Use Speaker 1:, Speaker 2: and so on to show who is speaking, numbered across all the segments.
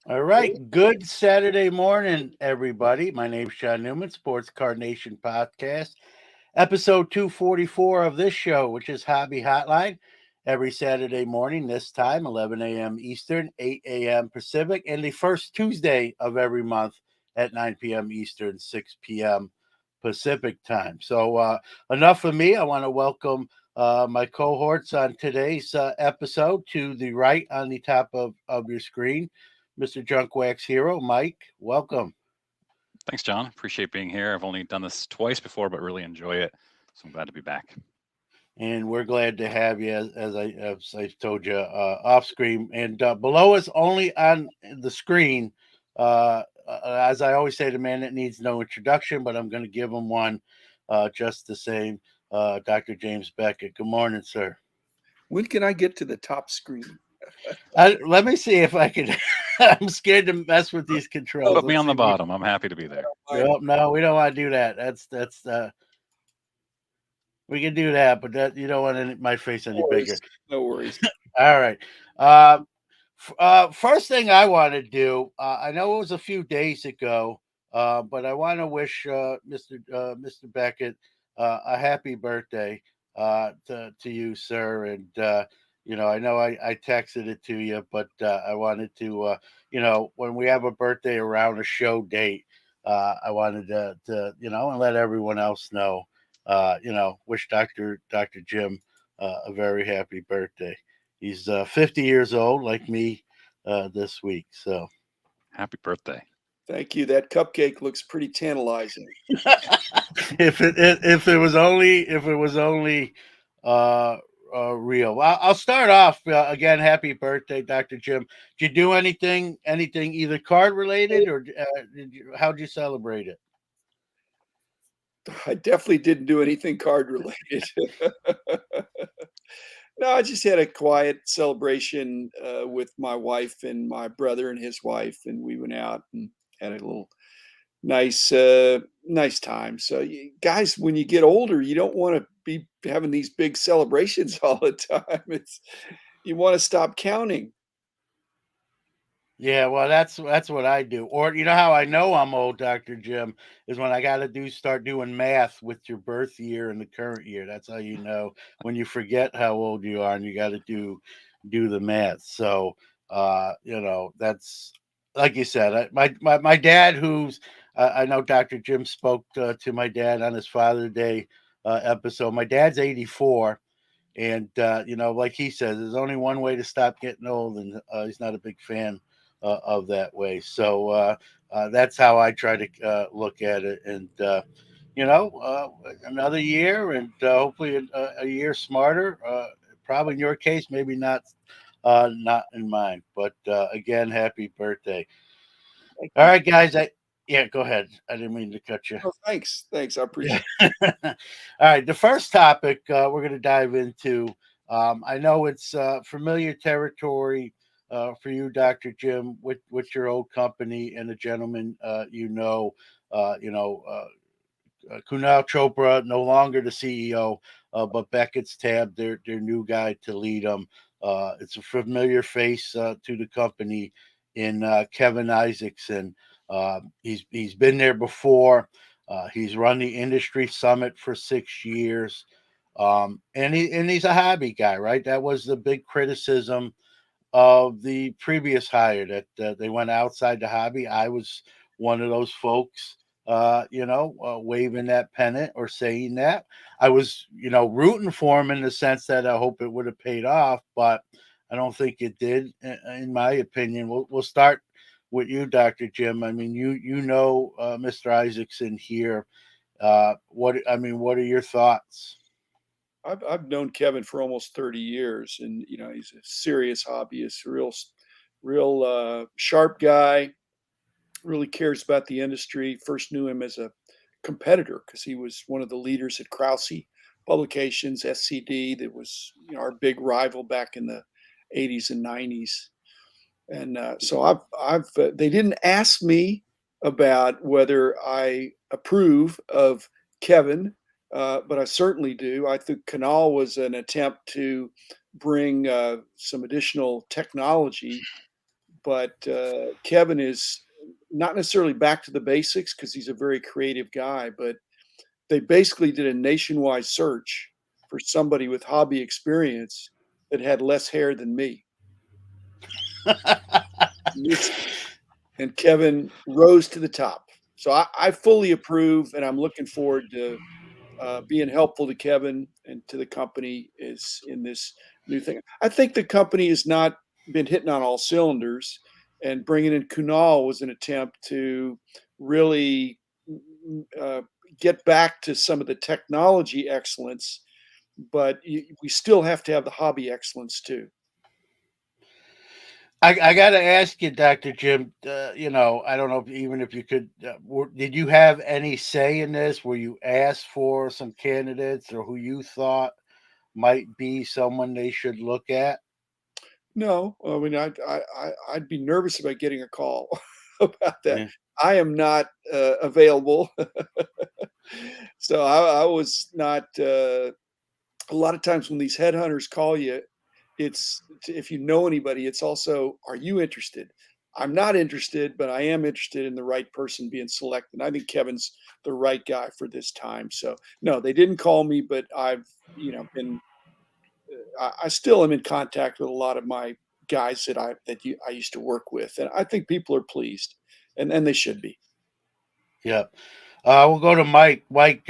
Speaker 1: All right. Good Saturday morning, everybody. My name's Sean Newman, Sports Card Nation podcast, episode 244 of this show, which is Hobby Hotline. Every Saturday morning, this time, 11 a.m. Eastern, 8 a.m. Pacific, and the first Tuesday of every month at 9 p.m. Eastern, 6 p.m. Pacific time. So, enough of me. I want to welcome my cohorts on today's episode. To the right on the top of your screen, Mr. Junk Wax Hero, Mike, welcome.
Speaker 2: Thanks, John. Appreciate being here. I've only done this twice before, but really enjoy it. So I'm glad to be back.
Speaker 1: And we're glad to have you, as I told you, off screen. And below us, only on the screen, as I always say, the man that needs no introduction, but I'm going to give him one just the same. Dr. James Beckett. Good morning, sir.
Speaker 3: When can I get to the top screen?
Speaker 1: Let me see if I can. I'm scared to mess with these controls.
Speaker 2: Put me
Speaker 1: Let's
Speaker 2: on the
Speaker 1: see.
Speaker 2: bottom. I'm happy to be there.
Speaker 1: No, we don't want to do that. That's. We can do that, but that you don't want my face any
Speaker 3: No
Speaker 1: bigger.
Speaker 3: worries. No worries.
Speaker 1: All right. First thing I want to do, I know it was a few days ago, but I want to wish Mr. Beckett a happy birthday to you, sir. And I know I texted it to you, but I wanted to, when we have a birthday around a show date, I wanted to and let everyone else know, wish Dr. Jim a very happy birthday. He's 50 years old, like me, this week. So,
Speaker 2: Happy birthday.
Speaker 3: Thank you. That cupcake looks pretty tantalizing.
Speaker 1: if it was only uh, real. Well, I'll start off again. Happy birthday, Dr. Jim. Did you do anything either card related or how'd you celebrate it?
Speaker 3: I definitely didn't do anything card related. No, I just had a quiet celebration with my wife and my brother and his wife, and we went out and had a little nice time. So, guys, when you get older, you don't want to be having these big celebrations all the time. You want to stop counting.
Speaker 1: Yeah, well, that's what I do. Or you know how I know I'm old, Doctor Jim, is when I got to start doing math with your birth year and the current year. That's how you know when you forget how old you are and you got to do the math. So, that's like you said. My dad, who's I know Doctor Jim spoke to my dad on his Father's Day episode. My dad's 84. And like he says, there's only one way to stop getting old, and he's not a big fan of that way. So that's how I try to look at it. And you know, uh, another year, and hopefully a year smarter. Probably in your case, maybe not in mine. But again, happy birthday!
Speaker 3: Thank
Speaker 1: All
Speaker 3: you.
Speaker 1: right, guys. Yeah, go ahead. I didn't mean to cut you.
Speaker 3: Oh, thanks. I
Speaker 1: Yeah.
Speaker 3: appreciate
Speaker 1: All right. The first topic we're going to dive into. I know it's familiar territory for you, Dr. Jim, with your old company and the gentleman uh, you know, uh, Kunal Chopra, no longer the CEO, but Beckett's tabbed their new guy to lead them. It's a familiar face to the company in Kevin Isaacson. He's been there before. He's run the industry summit for 6 years, and he's a hobby guy, right? That was the big criticism of the previous hire that they went outside the hobby. I was one of those folks, waving that pennant or saying that. I was, rooting for him in the sense that I hope it would have paid off, but I don't think it did, in my opinion. We'll start with you, Dr. Jim. I mean, Mr. Isaacson here. What are your thoughts?
Speaker 3: I've known Kevin for almost 30 years, and he's a serious hobbyist, real sharp guy. Really cares about the industry. First knew him as a competitor because he was one of the leaders at Krause Publications, SCD, that was our big rival back in the 80s and 90s. And so they didn't ask me about whether I approve of Kevin, but I certainly do. I think Canal was an attempt to bring some additional technology, but Kevin is not necessarily back to the basics because he's a very creative guy, but they basically did a nationwide search for somebody with hobby experience that had less hair than me. And Kevin rose to the top. So I fully approve, and I'm looking forward to being helpful to Kevin and to the company is in this new thing. I think the company has not been hitting on all cylinders, and bringing in Kunal was an attempt to really uh, get back to some of the technology excellence, but we still have to have the hobby excellence too.
Speaker 1: I got to ask you, Dr. Jim, I don't know even if you could, did you have any say in this? Were you asked for some candidates or who you thought might be someone they should look at?
Speaker 3: No, I mean, I'd be nervous about getting a call about that.
Speaker 1: Yeah.
Speaker 3: I am not available, so I was not. A lot of times when these headhunters call you, if you know anybody, it's also, are you interested? I'm not interested, but I am interested in the right person being selected. I think Kevin's the right guy for this time. So no, they didn't call me, but I've been I still am in contact with a lot of my guys I used to work with, and I think people are pleased, and they should be.
Speaker 1: Yeah. We'll go to Mike. Mike,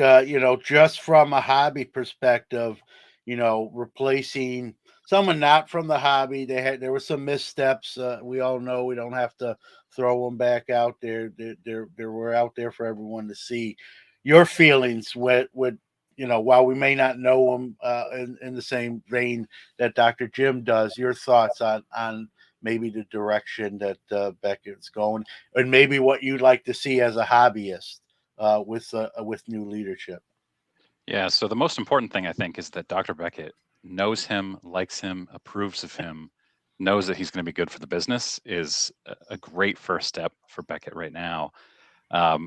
Speaker 1: just from a hobby perspective, replacing someone not from the hobby, there were some missteps. We all know we don't have to throw them back out there. They were out there for everyone to see. Your feelings while we may not know them in the same vein that Dr. Jim does, your thoughts on maybe the direction that Beckett's going, and maybe what you'd like to see as a hobbyist with new leadership.
Speaker 2: Yeah. So the most important thing I think is that Dr. Beckett knows him, likes him, approves of him, knows that he's going to be good for the business is a great first step for Beckett right now. I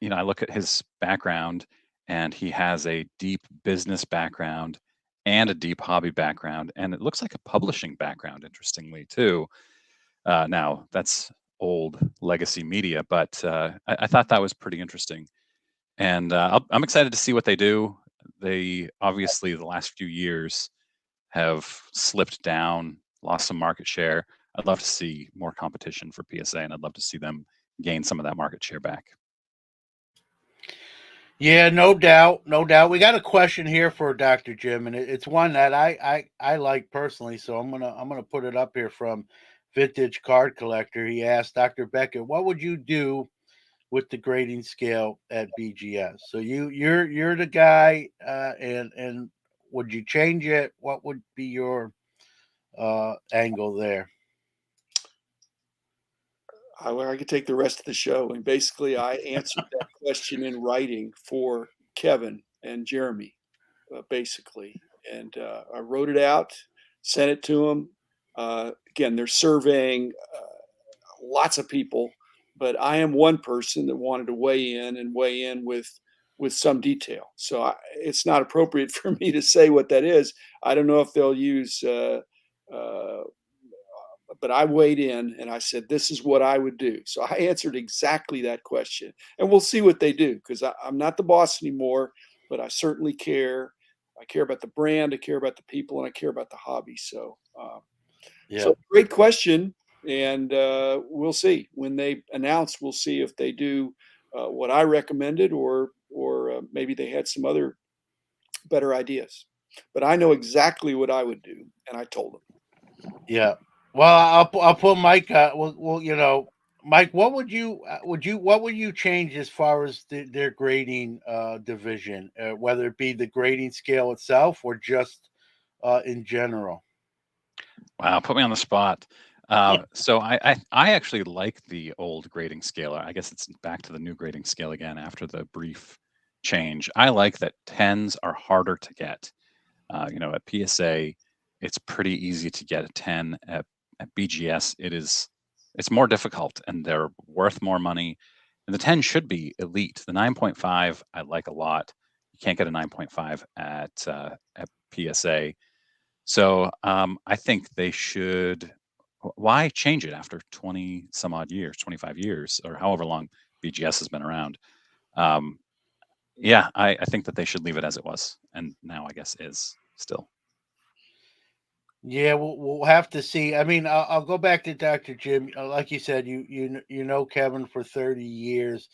Speaker 2: look at his background, and he has a deep business background and a deep hobby background, and it looks like a publishing background, interestingly too. Now that's old legacy media, but I thought that was pretty interesting, and I'm excited to see what they do. They obviously the last few years have slipped down, lost some market share. I'd love to see more competition for PSA, and I'd love to see them gain some of that market share back.
Speaker 1: Yeah, no doubt, no doubt. We got a question here for Dr. Jim, and it's one that I like personally. So I'm gonna put it up here from Vintage Card Collector. He asked Dr. Beckett, "What would you do with the grading scale at BGS?" So you're the guy, and would you change it? What would be your angle there?
Speaker 3: I could take the rest of the show, and basically, I answered that question in writing for Kevin and Jeremy, basically, and I wrote it out, sent it to them. Again, they're surveying lots of people, but I am one person that wanted to weigh in with some detail. So it's not appropriate for me to say what that is. I don't know if they'll use. Uh, but I weighed in and I said, this is what I would do. So I answered exactly that question. And we'll see what they do because I'm not the boss anymore, but I certainly care. I care about the brand, I care about the people, and I care about the hobby.
Speaker 1: Yeah,
Speaker 3: So great question. And we'll see when they announce. We'll see if they do what I recommended, or maybe they had some other better ideas. But I know exactly what I would do, and I told them.
Speaker 1: yeah. Well, I'll put Mike. Mike, what would you change as far as their grading division, whether it be the grading scale itself or just in general?
Speaker 2: Wow, put me on the spot. So I actually like the old grading scale. I guess it's back to the new grading scale again after the brief change. I like that tens are harder to get. At PSA, it's pretty easy to get a 10. At BGS, it's more difficult, and they're worth more money. And the 10 should be elite. The 9.5 I like a lot. You can't get a 9.5 at PSA. So I think they should Why change it after 20 some odd years, 25 years, or however long BGS has been around? Um, yeah, I think that they should leave it as it was, and now I guess is still.
Speaker 1: Yeah, we'll have to see. I mean, I'll go back to Dr. Jim. Like you said, you know Kevin for 30 years.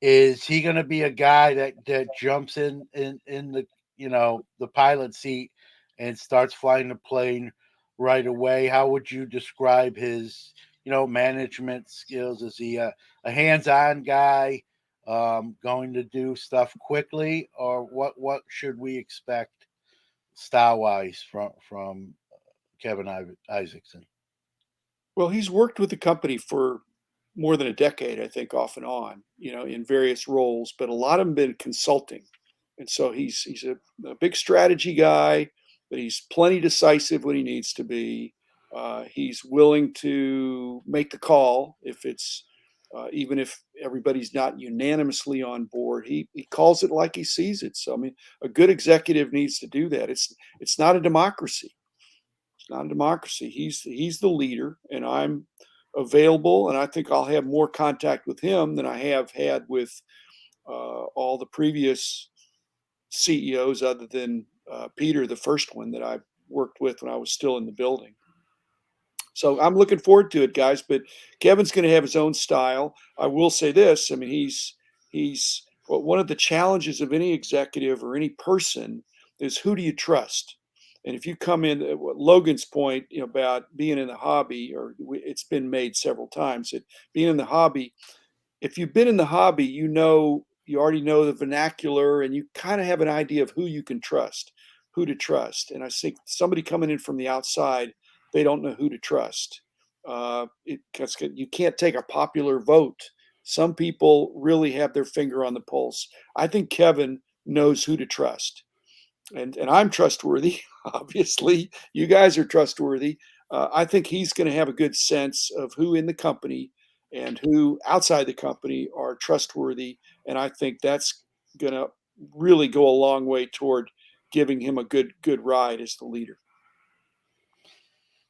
Speaker 1: Is he going to be a guy that jumps in the the pilot seat and starts flying the plane right away? How would you describe his management skills? Is he a hands-on guy, going to do stuff quickly, or what should we expect style wise from Kevin Isaacson?
Speaker 3: Well, he's worked with the company for more than a decade, I think, off and on, in various roles, but a lot of them been consulting. And so he's a big strategy guy, but he's plenty decisive when he needs to be. He's willing to make the call if it's even if everybody's not unanimously on board. He calls it like he sees it. So I mean, a good executive needs to do that. It's not a democracy. It's not a democracy. He's the leader, and I'm available, and I think I'll have more contact with him than I have had with all the previous CEOs, other than Peter, the first one that I worked with when I was still in the building. So I'm looking forward to it, guys. But Kevin's going to have his own style. I will say this. I mean, he's well, one of the challenges of any executive or any person is, who do you trust? And if you come in, what Logan's point, about being in the hobby, or it's been made several times, that being in the hobby, if you've been in the hobby, you already know the vernacular, and you kind of have an idea of who you can trust, who to trust. And I think somebody coming in from the outside, they don't know who to trust. You can't take a popular vote. Some people really have their finger on the pulse. I think Kevin knows who to trust, and I'm trustworthy. Obviously, you guys are trustworthy. I think he's going to have a good sense of who in the company and who outside the company are trustworthy, and I think that's going to really go a long way toward giving him a good ride as the leader.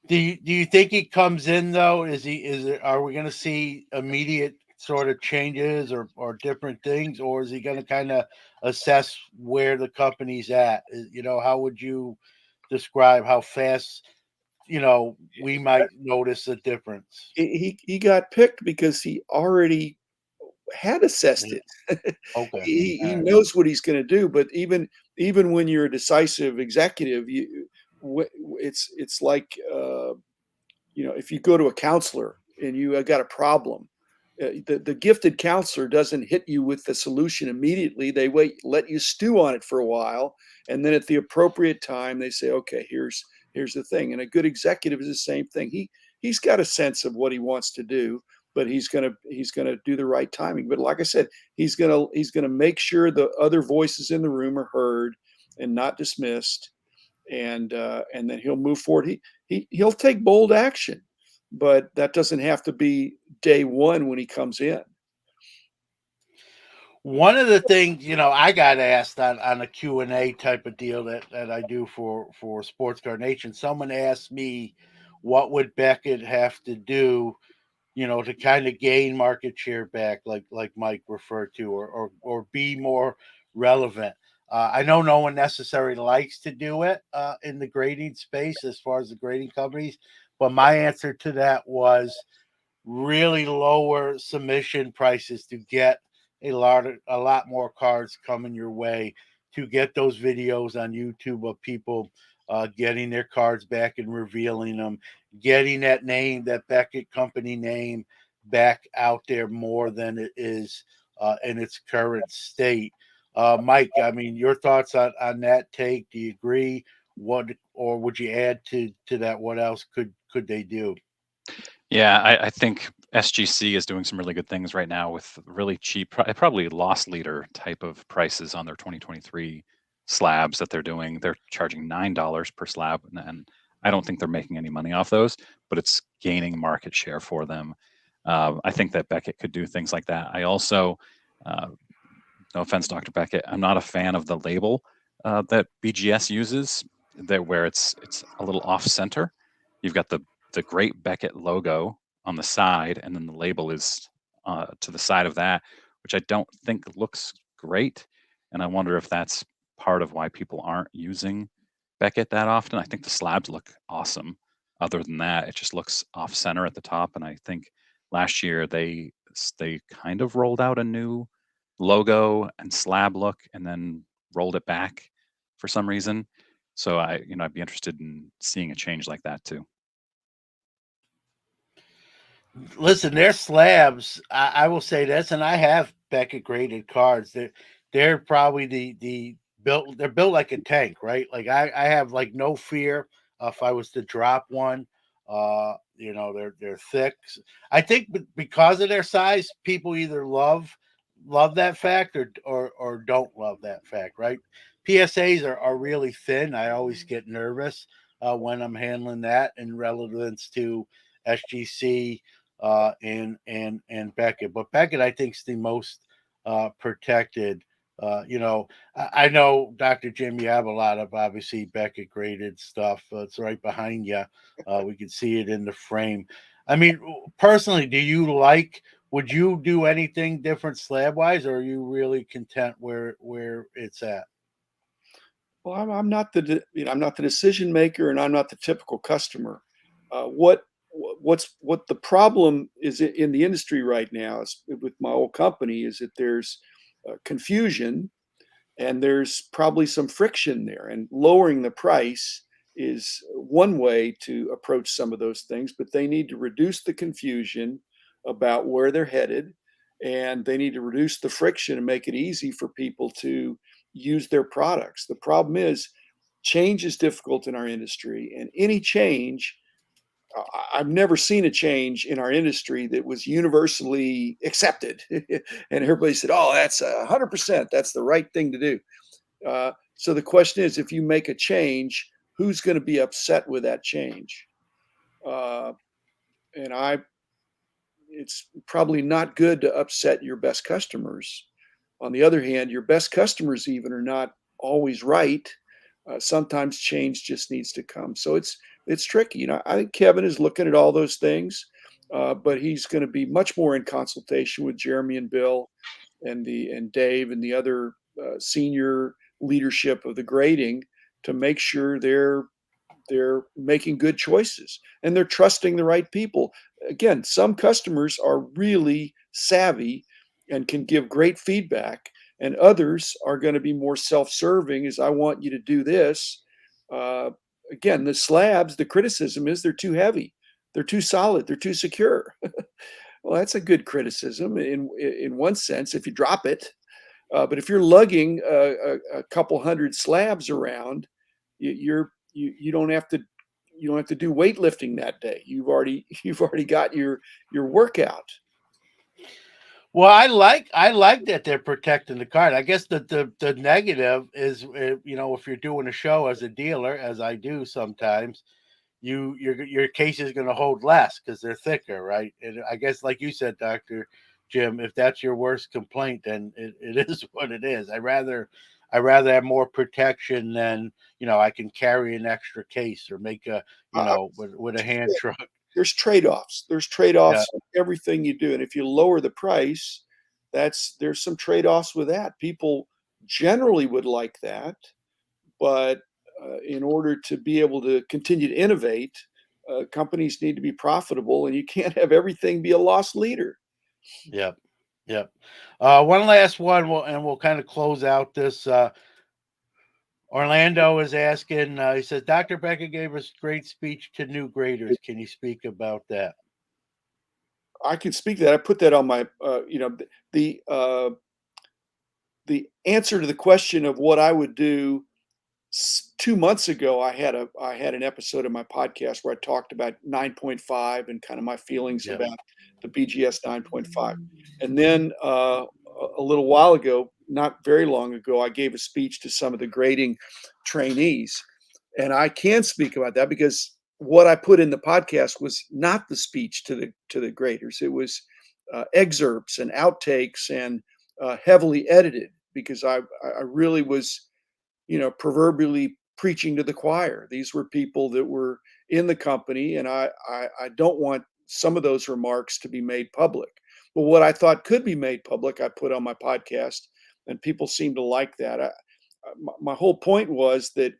Speaker 1: Do you think he comes in though? Are we going to see immediate sort of changes or different things, or is he going to kind of assess where the company's at? How would you describe how fast we might notice a difference?
Speaker 3: He got picked because he already had assessed
Speaker 1: Yeah.
Speaker 3: it.
Speaker 1: Okay.
Speaker 3: He
Speaker 1: All right.
Speaker 3: knows what he's going to do. But even when you're a decisive executive, it's like if you go to a counselor and you got a problem, the gifted counselor doesn't hit you with the solution immediately. They let you stew on it for a while, and then at the appropriate time, they say, "Okay, here's the thing." And a good executive is the same thing. He's got a sense of what he wants to do, but he's gonna do the right timing. But like I said, he's gonna make sure the other voices in the room are heard and not dismissed, and then he'll move forward. He'll take bold action, but that doesn't have to be day one when he comes in.
Speaker 1: One of the things, I got asked on a Q&A type of deal that I do for Sports Card Nation. Someone asked me, what would Beckett have to do, to kind of gain market share back, like Mike referred to, or be more relevant. I know no one necessarily likes to do it in the grading space as far as the grading companies, but my answer to that was really lower submission prices to get a lot more cards coming your way, to get those videos on YouTube of people getting their cards back and revealing them, getting that Beckett company name back out there more than it is in its current state. Mike, I mean, your thoughts on that take? Do you agree? What, or would you add to that? What else could they do?
Speaker 2: Yeah, I think SGC is doing some really good things right now with really cheap, probably loss leader type of prices on their 2023 slabs that they're doing. They're charging $9 per slab, and I don't think they're making any money off those, but it's gaining market share for them. I think that Beckett could do things like that. I also, uh, no offense, Dr. Beckett, I'm not a fan of the label that BGS uses, that where it's a little off center. You've got the the Great Beckett logo on the side, and then the label is to the side of that, which I don't think looks great. And I wonder if that's part of why people aren't using Beckett that often. I think the slabs look awesome. Other than that, it just looks off center at the top. And I think last year they kind of rolled out a new logo and slab look, and then rolled it back for some reason. So I'd be interested in seeing a change like that too.
Speaker 1: Listen, their slabs. I will say this, and I have Beckett graded cards. They're probably the built. They're built like a tank, right? Like I have like no fear if I was to drop one. They're thick. I think because of their size, people either love that fact or don't love that fact, right? PSAs are really thin. I always get nervous when I'm handling that in relevance to SGC and Beckett. But Beckett, I think, is the most protected. I know, Dr. Jim, you have a lot of obviously Beckett graded stuff. It's right behind you. We can see it in the frame. I mean, personally, do you like? Would you do anything different slab wise, or are you really content where it's at?
Speaker 3: Well, I'm not I'm not the decision maker, and I'm not the typical customer. What the problem is in the industry right now is with my old company is that there's confusion, and there's probably some friction there. And lowering the price is one way to approach some of those things, but they need to reduce the confusion about where they're headed, and they need to reduce the friction and make it easy for people to use their products. The problem is change is difficult in our industry, and any change, I've never seen a change in our industry that was universally accepted. And everybody said, oh, that's 100%, that's the right thing to do. So the question is, if you make a change, who's going to be upset with that change? Uh, and it's probably not good to upset your best customers. On the other hand, your best customers even are not always right. Sometimes change just needs to come. So it's tricky. I think Kevin is looking at all those things, but he's going to be much more in consultation with Jeremy and Bill and Dave and the other senior leadership of the grading to make sure they're making good choices and they're trusting the right people. Again, some customers are really savvy and can give great feedback, and others are going to be more self-serving as I want you to do this. Uh, Again, the slabs, the criticism is they're too heavy, they're too solid, they're too secure. Well, that's a good criticism in one sense if you drop it. But if you're lugging a couple hundred slabs around, you don't have to do weightlifting that day. You've already got your workout.
Speaker 1: Well, I like that they're protecting the card. I guess the negative is, if you're doing a show as a dealer, as I do sometimes, your case is going to hold less because they're thicker, right? And I guess, like you said, Doctor Jim, if that's your worst complaint, then it is what it is. I rather have more protection than I can carry an extra case or make a
Speaker 3: I,
Speaker 1: with a hand truck.
Speaker 3: there's trade-offs. There's
Speaker 1: Yeah,
Speaker 3: trade-offs in everything you do, and if you lower the price, there's some trade-offs with that. People generally would like that, but in order to be able to continue to innovate, companies need to be profitable, and you can't have everything be a loss leader.
Speaker 1: yeah, yeah. One last one, and we'll kind of close out this. Orlando is asking. He says, Dr. Becker gave us great speech to new graders. Can you speak about that?
Speaker 3: I can speak to that. I put that on my, the the answer to the question of what I would do 2 months ago. I had an episode of my podcast where I talked about 9.5 and kind of my feelings
Speaker 1: Yeah,
Speaker 3: about the BGS 9.5. And then a little while ago, not very long ago, I gave a speech to some of the grading trainees, and I can speak about that because what I put in the podcast was not the speech to the graders. It was excerpts and outtakes and heavily edited because I really was proverbially preaching to the choir. These were people that were in the company, and I don't want some of those remarks to be made public. But what I thought could be made public, I put on my podcast, and people seem to like that. My whole point was that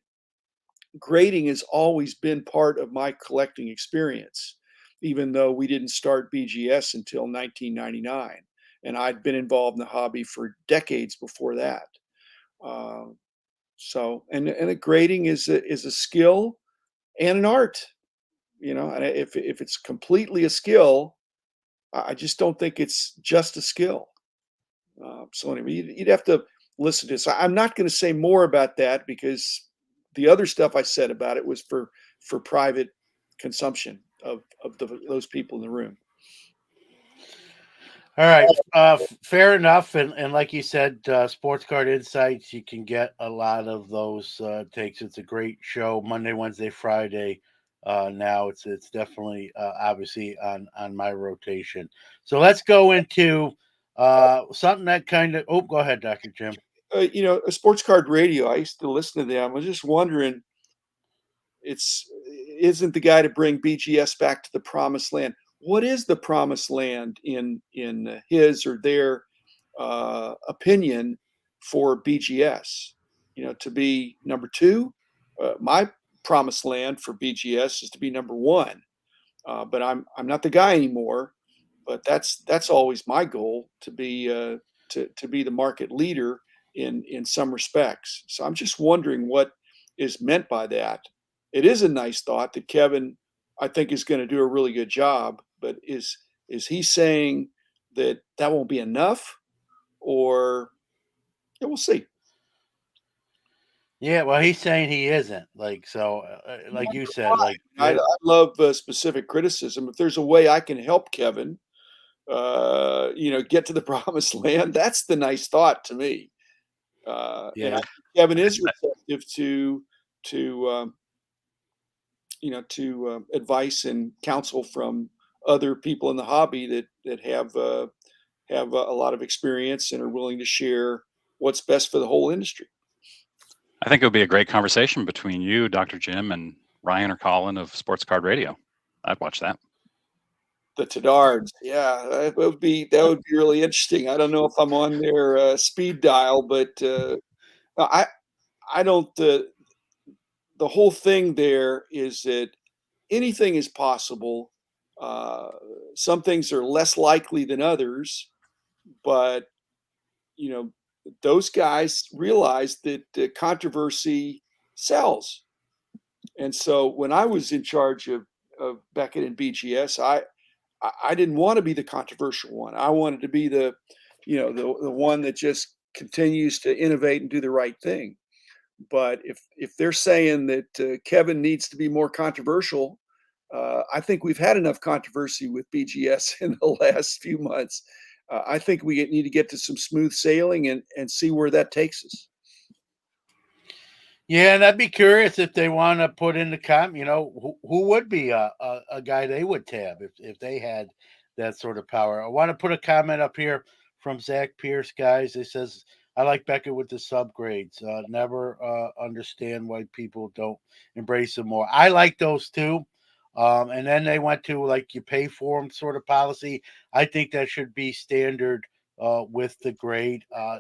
Speaker 3: grading has always been part of my collecting experience, even though we didn't start BGS until 1999, and I'd been involved in the hobby for decades before that. Uh, and a grading is a skill and an art, And if it's completely a skill, I just don't think it's just a skill. So anyway, you'd have to listen to this. I'm not going to say more about that because the other stuff I said about it was for private consumption of those people in the room.
Speaker 1: All right, fair enough. And like you said, Sports Card Insights, you can get a lot of those takes. It's a great show, Monday, Wednesday, Friday. Now it's definitely obviously on my rotation. So let's go into something that kind of. Oh, go ahead, Dr. Jim.
Speaker 3: A sports card radio. I used to listen to them. I was just wondering, it's isn't the guy to bring BGS back to the promised land. What is the promised land in his or their opinion for BGS? To be number two. My promised land for BGS is to be number one, but I'm not the guy anymore. But that's always my goal, to be the market leader in some respects. So I'm just wondering what is meant by that. It is a nice thought that Kevin, I think, is going to do a really good job. But is he saying that won't be enough, or yeah, we'll see.
Speaker 1: Yeah, well, he's saying he isn't like so. Like you said, like
Speaker 3: I love specific criticism. If there's a way I can help Kevin, get to the promised land, that's the nice thought to me. And I
Speaker 1: yeah,
Speaker 3: think Kevin is receptive to advice and counsel from other people in the hobby that have a lot of experience and are willing to share what's best for the whole industry.
Speaker 2: I think it would be a great conversation between you, Dr. Jim, and Ryan or Colin of Sports Card Radio. I'd watch that.
Speaker 3: The Tadards, yeah, that would be really interesting. I don't know if I'm on their speed dial, but I I don't. The whole thing there is that anything is possible. Uh, some things are less likely than others, but you know those guys realize that controversy sells. And so when I was in charge of Beckett and BGS, I didn't want to be the controversial one. I wanted to be the one that just continues to innovate and do the right thing. But if they're saying that Kevin needs to be more controversial, I think we've had enough controversy with BGS in the last few months. I think we need to get to some smooth sailing and see where that takes us.
Speaker 1: yeah, and I'd be curious if they want to put in the who would be a guy they would tab if they had that sort of power. I want to put a comment up here from Zach Pierce, guys. It says, I like Beckett with the subgrades. Never understand why people don't embrace them more. I like those too. And then they went to like you pay for them sort of policy. I think that should be standard with the grade. Uh,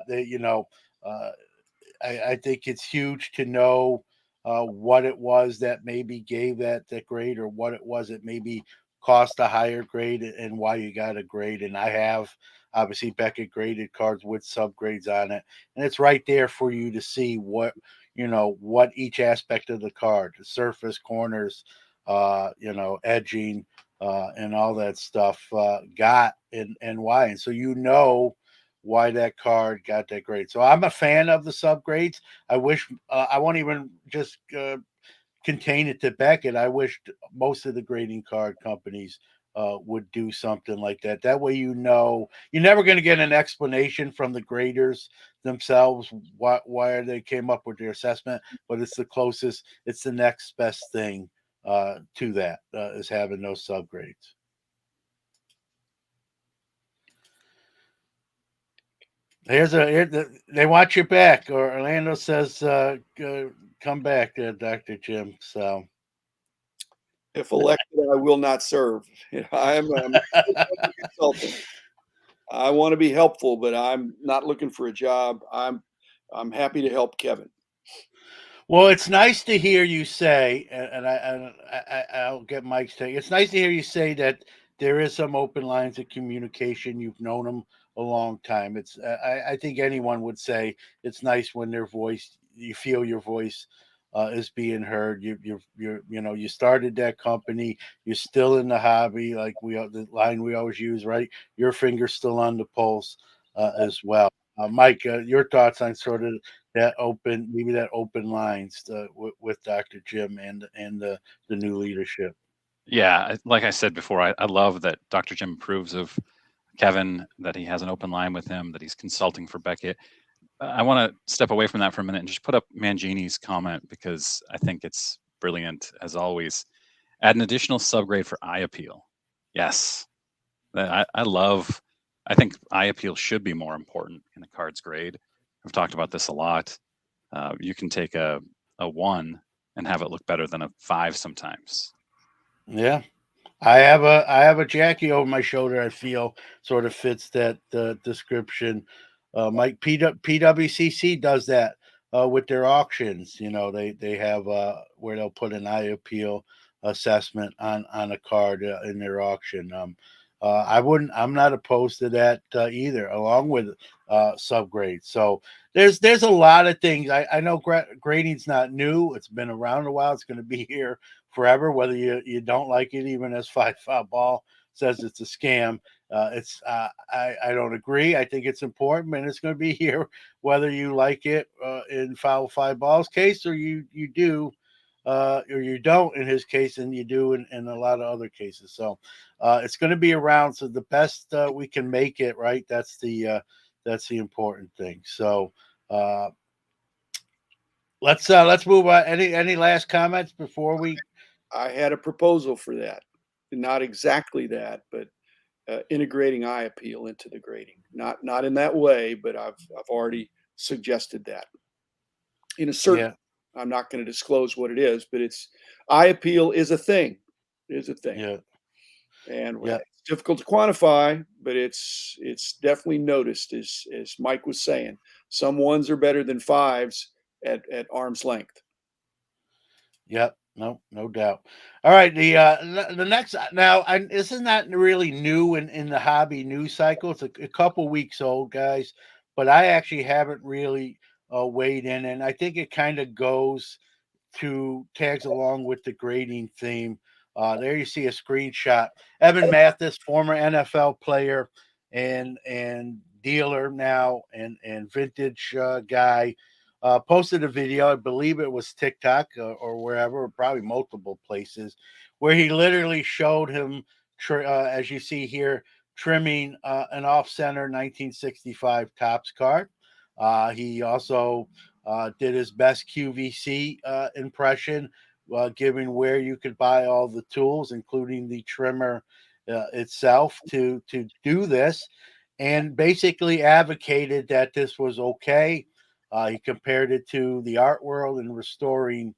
Speaker 1: I think it's huge to know what it was that maybe gave that grade, or what it was that maybe cost a higher grade, and why you got a grade. And I have obviously Beckett graded cards with subgrades on it, and it's right there for you to see what each aspect of the card, the surface, corners, edging, and all that stuff got, and why. And so why that card got that grade. So I'm a fan of the subgrades. I wish I won't even just contain it to Beckett. I wish most of the grading card companies would do something like that. That way, you're never going to get an explanation from the graders themselves why they came up with their assessment, but it's the closest, it's the next best thing to that is having those subgrades. They want you back. Or Orlando says, come back there, Dr. Jim. So
Speaker 3: If elected, I will not serve. I'm a consultant. I want to be helpful, but I'm not looking for a job. I'm happy to help Kevin.
Speaker 1: well, it's nice to hear you say, I'll get Mike's take. It's nice to hear you say that there is some open lines of communication. You've known them a long time. I think anyone would say it's nice when their voice, you feel your voice is being heard. You started that company. You're still in the hobby, like the line we always use, right? Your finger's still on the pulse as well. Mike, your thoughts on sort of that open lines with Dr. Jim and the new leadership.
Speaker 2: Yeah, like I said before, I love that Dr. Jim approves of Kevin, that he has an open line with him, that he's consulting for Beckett. I want to step away from that for a minute and just put up Mangini's comment because I think it's brilliant as always. Add an additional subgrade for eye appeal. Yes, I love. I think eye appeal should be more important in a card's grade. I've talked about this a lot. You can take a 1 and have it look better than a 5 sometimes.
Speaker 1: Yeah. I have a Jackie over my shoulder. I feel sort of fits that description. Mike PWCC does that with their auctions. They have where they'll put an eye appeal assessment on a card in their auction. I'm not opposed to that either, along with subgrades. So there's a lot of things. I know grading's not new. It's been around a while. It's going to be here forever, whether you don't like it, even as Five Foul Ball says it's a scam. I don't agree. I think it's important, and it's going to be here whether you like it in Foul Five Ball's case, or you do, or you don't in his case, and you do in a lot of other cases. So it's going to be around. So the best we can make it, right? That's the important thing. So let's move on. Any last comments before we?
Speaker 3: I had a proposal for that. Not exactly that, but integrating eye appeal into the grading. Not in that way, but I've already suggested that. In a certain,
Speaker 1: Yeah,
Speaker 3: I'm not going to disclose what it is, but it's eye appeal is a thing. It is a thing,
Speaker 1: yeah,
Speaker 3: and
Speaker 1: yeah.
Speaker 3: it's difficult to quantify, but it's definitely noticed. As Mike was saying, some ones are better than fives at arm's length.
Speaker 1: Yep. No doubt. All right. The next now, isn't that really new in the hobby news cycle? It's a couple weeks old, guys, but I actually haven't really weighed in, and I think it kind of goes to tags along with the grading theme. There you see a screenshot. Evan Mathis, former NFL player and dealer now, and vintage guy, posted a video. I believe it was TikTok or wherever, or probably multiple places, where he literally showed him, as you see here, trimming an off-center 1965 Topps card. He also did his best QVC impression, giving where you could buy all the tools, including the trimmer itself, to do this, and basically advocated that this was okay. He compared it to the art world and restoring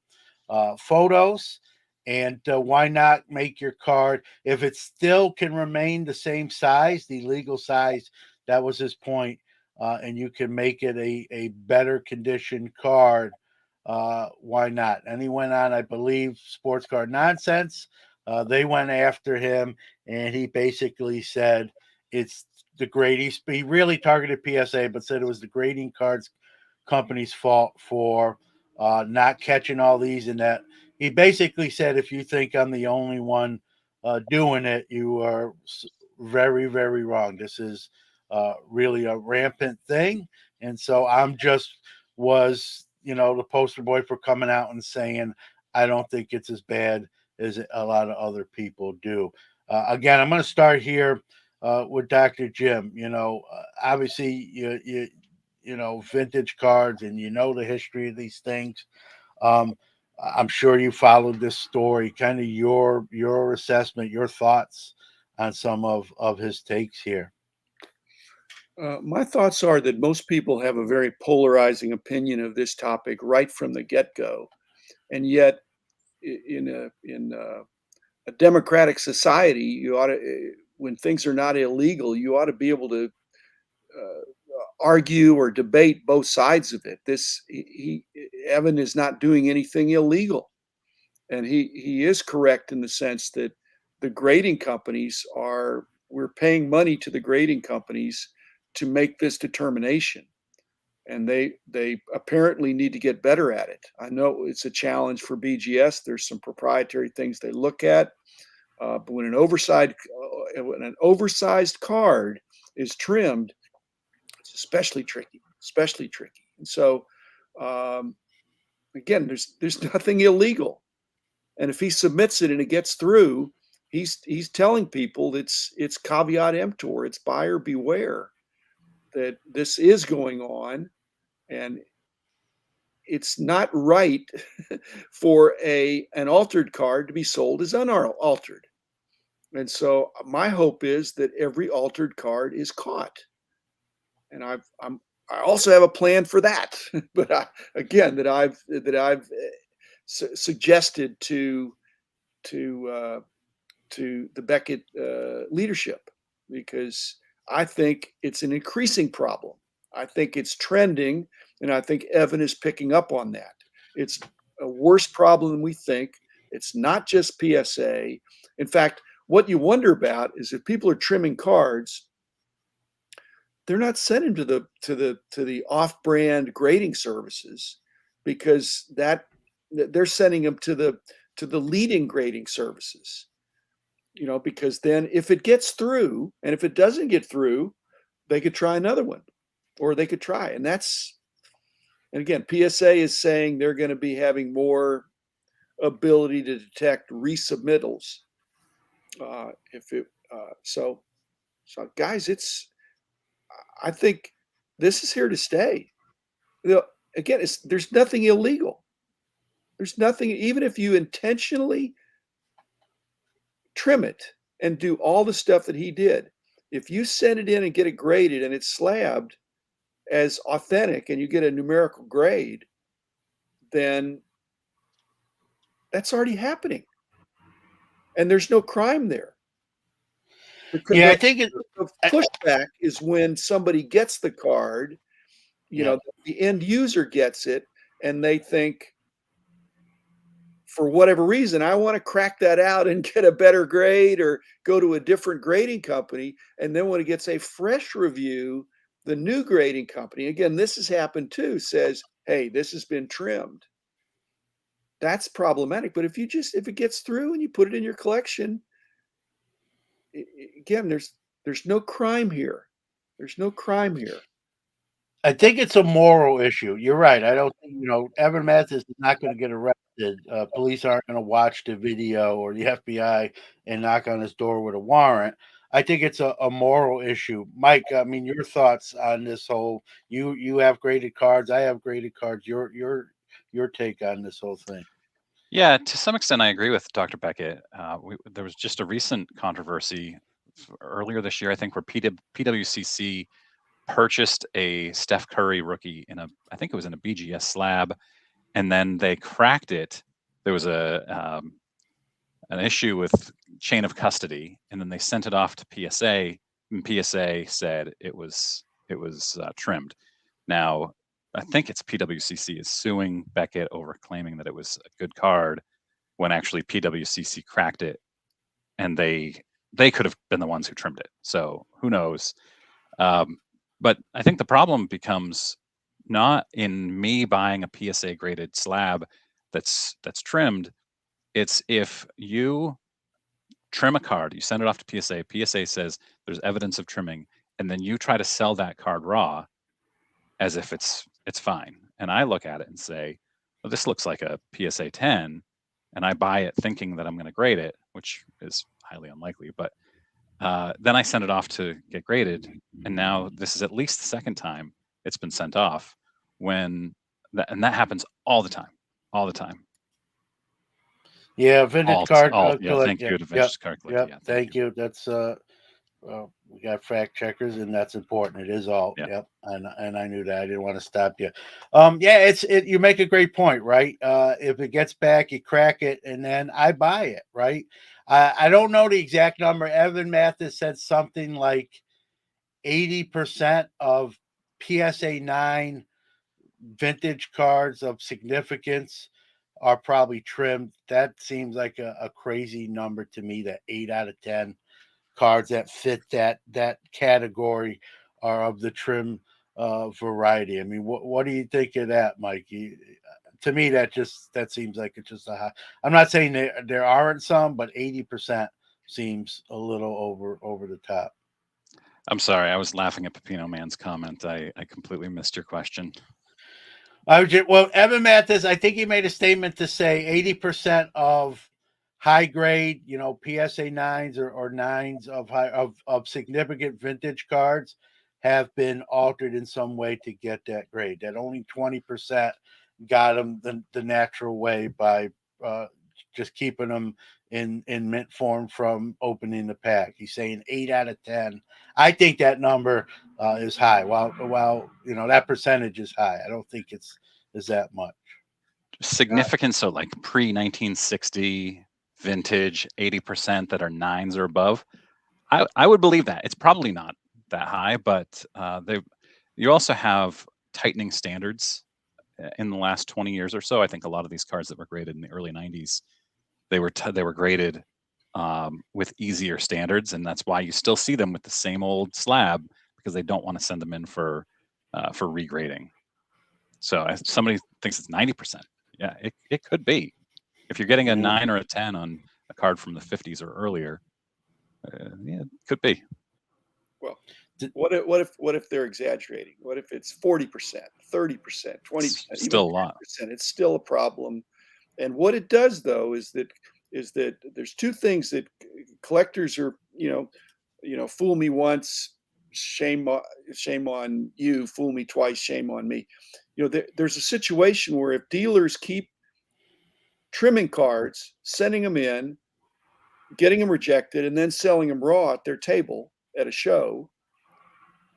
Speaker 1: photos. And why not make your card, if it still can remain the same size, the legal size? That was his point. And you can make it a better condition card. Why not? And he went on, I believe, Sports Card Nonsense. They went after him, and he basically said it's the grading. He really targeted PSA, but said it was the grading cards company's fault for not catching all these, and that he basically said, if you think I'm the only one doing it, you are very, very wrong. This is really a rampant thing. And so I'm just was, the poster boy for coming out and saying, I don't think it's as bad as a lot of other people do. Again, I'm going to start here with Dr. Jim. Obviously, vintage cards, and the history of these things. Um, I'm sure you followed this story. Kind of your assessment, your thoughts on some of his takes here.
Speaker 3: My thoughts are that most people have a very polarizing opinion of this topic right from the get-go, and yet in a democratic society, you ought to, when things are not illegal, you ought to be able to argue or debate both sides of it. Evan is not doing anything illegal, and he is correct in the sense that the grading companies are we're paying money to the grading companies to make this determination, and they apparently need to get better at it. I know it's a challenge for BGS. There's some proprietary things they look at, but when an oversized card is trimmed, it's especially tricky, especially tricky. And so, um, again, there's nothing illegal, and if he submits it and it gets through, he's telling people it's caveat emptor, it's buyer beware, that this is going on, and it's not right for an altered card to be sold as unaltered. And so my hope is that every altered card is caught. And I also have a plan for that, but again, that I've suggested to uh, to the Beckett leadership, because I think it's an increasing problem. I think it's trending, and I think Evan is picking up on that. It's a worse problem than we think. It's not just PSA. In fact, what you wonder about is if people are trimming cards, they're not sending to the off-brand grading services, because they're sending them to the leading grading services, because then if it gets through, and if it doesn't get through, they could try another one, or they could try. And again, PSA is saying they're going to be having more ability to detect resubmittals. If it so guys, I think this is here to stay. Again, there's nothing illegal. There's nothing, even if you intentionally trim it and do all the stuff that he did. If you send it in and get it graded and it's slabbed as authentic and you get a numerical grade, then that's already happening. And there's no crime there.
Speaker 1: Yeah, I think
Speaker 3: The pushback is when somebody gets the card, the end user gets it, and they think, for whatever reason, I want to crack that out and get a better grade or go to a different grading company. And then when it gets a fresh review, the new grading company, again, this has happened too, says, hey, this has been trimmed. That's problematic. But if it gets through and you put it in your collection, again, there's no crime here. There's no crime here.
Speaker 1: I think it's a moral issue. You're right. I don't think, Evan Mathis is not going to get arrested. Police aren't going to watch the video, or the FBI, and knock on his door with a warrant. I think it's a moral issue. Mike, I mean, your thoughts on this whole, you have graded cards, I have graded cards. Your take on this whole thing.
Speaker 2: Yeah, to some extent, I agree with Dr. Beckett. There was just a recent controversy earlier this year, I think, where PWCC purchased a Steph Curry rookie I think it was in a BGS slab, and then they cracked it. There was an issue with chain of custody, and then they sent it off to PSA, and PSA said it was trimmed. Now, I think it's PWCC is suing Beckett over claiming that it was a good card, when actually PWCC cracked it, and they could have been the ones who trimmed it. So who knows? But I think the problem becomes not in me buying a PSA graded slab that's trimmed. It's if you trim a card, you send it off to PSA, PSA says there's evidence of trimming, and then you try to sell that card raw as if it's fine. And I look at it and say, well, this looks like a PSA 10, and I buy it thinking that I'm going to grade it, which is highly unlikely. But then I send it off to get graded, and now this is at least the second time it's been sent off, and that happens all the time.
Speaker 1: Yeah, vintage card
Speaker 2: Yeah, thank you, vintage card collector.
Speaker 1: Yep,
Speaker 2: Yeah,
Speaker 1: thank you. That's we got fact checkers, and that's important. It is all.
Speaker 2: Yeah.
Speaker 1: Yep, and I knew that. I didn't want to stop you. Yeah, it. You make a great point, right? If it gets back, you crack it, and then I buy it, right? I don't know the exact number. Evan Mathis said something like 80% of PSA 9 vintage cards of significance are probably trimmed. That seems like a crazy number to me. That 8 out of 10 cards that fit that category are of the trim variety. I mean, what do you think of that, Mike? To me, that seems like it's just a high. I'm not saying there aren't some, but 80% seems a little over the top.
Speaker 2: I'm sorry, I was laughing at Pepino Man's comment. I completely missed your question.
Speaker 1: Well, Evan Mathis, I think he made a statement to say 80% of high grade, PSA nines or nines of significant vintage cards have been altered in some way to get that grade. That only 20% got them the natural way by uh, just keeping them in mint form from opening the pack. He's saying 8 out of 10. I think that number is high. While that percentage is high, I don't think it's is that much.
Speaker 2: Significant, so like pre 1960 vintage, 80% that are nines or above. I would believe that. It's probably not that high, but you also have tightening standards in the last 20 years or so. I think a lot of these cards that were graded in the early 90s, they were graded with easier standards, and that's why you still see them with the same old slab, because they don't want to send them in for regrading. So if somebody thinks it's 90%, yeah, it could be. If you're getting a 9 or a 10 on a card from the 50s or earlier, yeah, it could be.
Speaker 3: Well, what if they're exaggerating? What if it's 40%, 30%, 20%, even
Speaker 2: Still a lot.
Speaker 3: 10%? It's still a problem. And what it does, though, is that there's two things that collectors are, fool me once, shame on you, fool me twice, shame on me. There's a situation where if dealers keep trimming cards, sending them in, getting them rejected, and then selling them raw at their table at a show,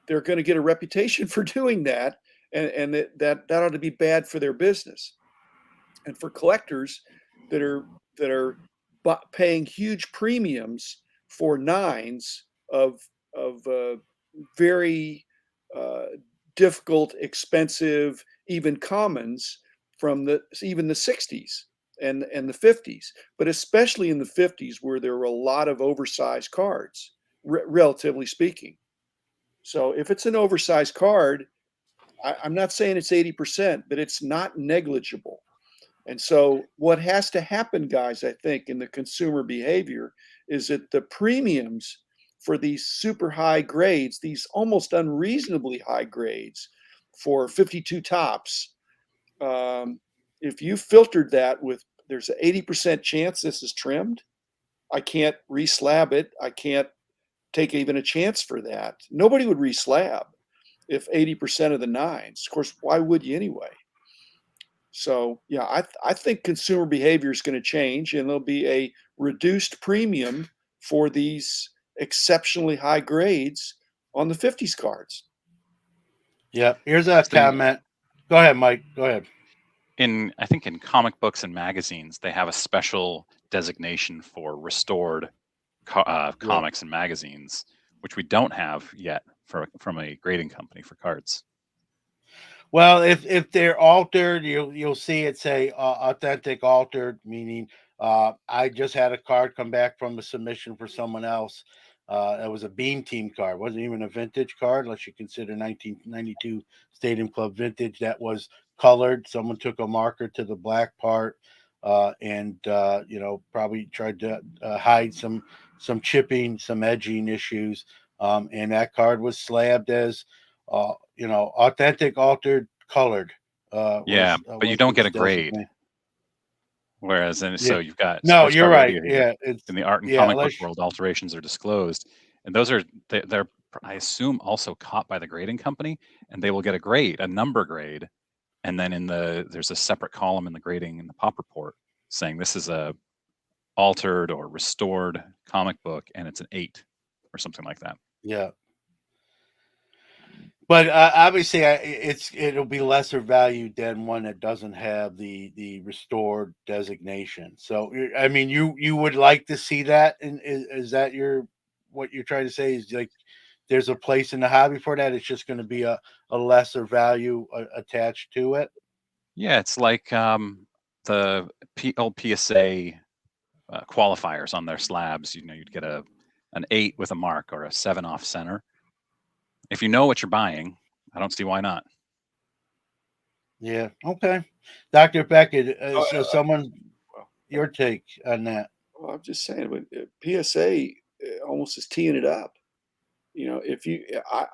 Speaker 3: they're going to get a reputation for doing that, and that ought to be bad for their business. And for collectors that are paying huge premiums for nines of very uh, difficult, expensive, even commons from even the 60s and the 50s, but especially in the 50s where there were a lot of oversized cards, relatively speaking. So if it's an oversized card, I'm not saying it's 80%, but it's not negligible. And so what has to happen, guys, I think, in the consumer behavior is that the premiums for these super high grades, these almost unreasonably high grades for 52 tops, if you filtered that with there's an 80% chance this is trimmed, I can't reslab it. I can't take even a chance for that. Nobody would reslab if 80% of the nines. Of course, why would you anyway? So yeah, I think consumer behavior is going to change, and there'll be a reduced premium for these exceptionally high grades on the 50s cards.
Speaker 1: Yeah. Here's a
Speaker 2: See,
Speaker 1: comment. Go ahead, Mike. Go ahead.
Speaker 2: I think in comic books and magazines, they have a special designation for restored
Speaker 1: Yeah.
Speaker 2: comics and magazines, which we don't have yet from a grading company for cards.
Speaker 1: Well, if they're altered, you'll see it say authentic altered, meaning I just had a card come back from a submission for someone else. It was a Beam Team card. It wasn't even a vintage card, unless you consider 1992 Stadium Club vintage. That was colored. Someone took a marker to the black part, and probably tried to hide some chipping, some edging issues. And that card was slabbed as authentic, altered, colored.
Speaker 2: Yeah, but you
Speaker 1: Was
Speaker 2: don't get
Speaker 1: its
Speaker 2: a grade.
Speaker 1: designation.
Speaker 2: Whereas, and
Speaker 1: Yeah.
Speaker 2: so you've got
Speaker 1: No,
Speaker 2: sports
Speaker 1: you're
Speaker 2: card
Speaker 1: right.
Speaker 2: radio here.
Speaker 1: Yeah, it's
Speaker 2: In the art and
Speaker 1: yeah.
Speaker 2: comic book
Speaker 1: Unless
Speaker 2: world, alterations are disclosed, and those are they're I assume also caught by the grading company, and they will get a grade, a number grade, and then there's a separate column in the grading in the pop report saying this is a altered or restored comic book, and it's an 8 or something like that.
Speaker 1: Yeah. But obviously, it'll be lesser valued than one that doesn't have the restored designation. So, I mean, you would like to see that, and is that what you're trying to say? Is like there's a place in the hobby for that? It's just going to be a lesser value attached to it.
Speaker 2: Yeah, it's like the old PSA qualifiers on their slabs. You'd get an 8 with a mark or a 7 off center. If you know what you're buying, I don't see why not.
Speaker 1: Yeah. Okay. Dr. Beckett, so
Speaker 3: Uh,
Speaker 1: someone,
Speaker 3: well,
Speaker 1: your take on that?
Speaker 3: well, I'm just saying, but PSA almost is teeing it up. If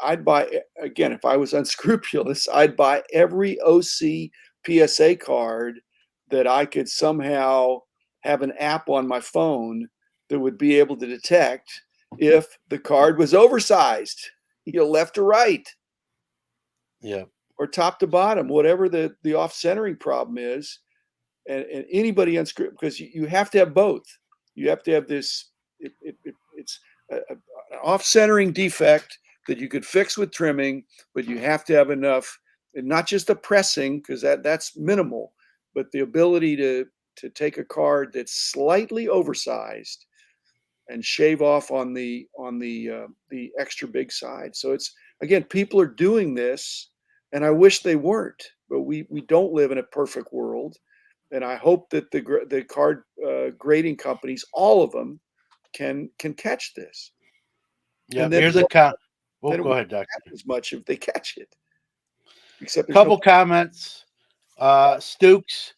Speaker 3: I'd buy again if I was unscrupulous, I'd buy every OC PSA card that I could somehow have an app on my phone that would be able to detect if the card was oversized, left to right
Speaker 1: Yeah.
Speaker 3: or top to bottom, whatever the off centering problem is. And anybody unscrupulous, because you have to have both. You have to have this. It's an off-centering defect that you could fix with trimming, but you have to have enough, and not just the pressing, because that's minimal, but the ability to take a card that's slightly oversized and shave off on the extra big side. So it's again, people are doing this, and I wish they weren't, but we don't live in a perfect world, and I hope that the card grading companies, all of them, can catch this,
Speaker 1: Yeah.
Speaker 3: and then
Speaker 1: Here's
Speaker 3: it
Speaker 1: a
Speaker 3: won't,
Speaker 1: con. Well,
Speaker 3: then it
Speaker 1: go
Speaker 3: won't
Speaker 1: ahead, Doctor.
Speaker 3: happen as much if they catch it. Except there's no.
Speaker 1: Couple comments. Stukes